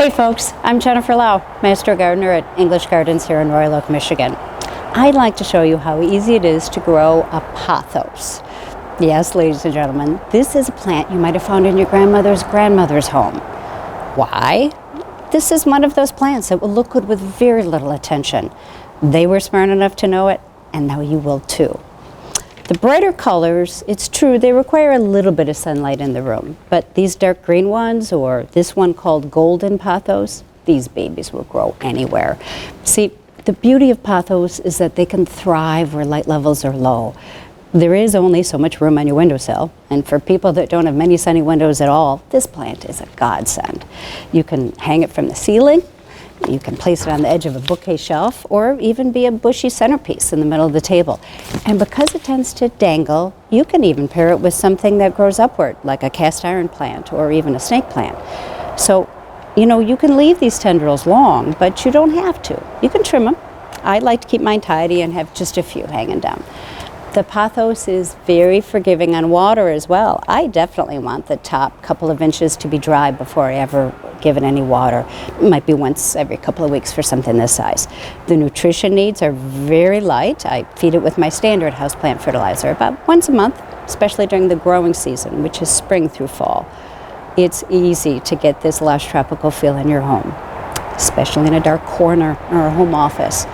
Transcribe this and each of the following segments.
Hey folks, I'm Jennifer Lau, Master Gardener at English Gardens here in Royal Oak, Michigan. I'd like to show you how easy it is to grow a pothos. Yes, ladies and gentlemen, this is a plant you might have found in your grandmother's home. Why? This is one of those plants that will look good with very little attention. They were smart enough to know it, and now you will too. The brighter colors, it's true, they require a little bit of sunlight in the room, but these dark green ones, or this one called golden pothos, these babies will grow anywhere. See, the beauty of pothos is that they can thrive where light levels are low. There is only so much room on your windowsill, and for people that don't have many sunny windows at all, this plant is a godsend. You can hang it from the ceiling, you can place it on the edge of a bookcase shelf, or even be a bushy centerpiece in the middle of the table. And because it tends to dangle, you can even pair it with something that grows upward, like a cast iron plant or even a snake plant. So, you can leave these tendrils long, but you don't have to. You can trim them. I like to keep mine tidy and have just a few hanging down. The pothos is very forgiving on water as well. I definitely want the top couple of inches to be dry before I ever give it any water. It might be once every couple of weeks for something this size. The nutrition needs are very light. I feed it with my standard houseplant fertilizer about once a month, especially during the growing season, which is spring through fall. It's easy to get this lush tropical feel in your home, especially in a dark corner or a home office.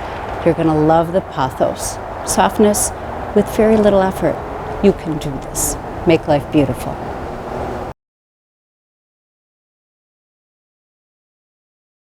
You're going to love the pothos. Softness with very little effort. You can do this. Make life beautiful.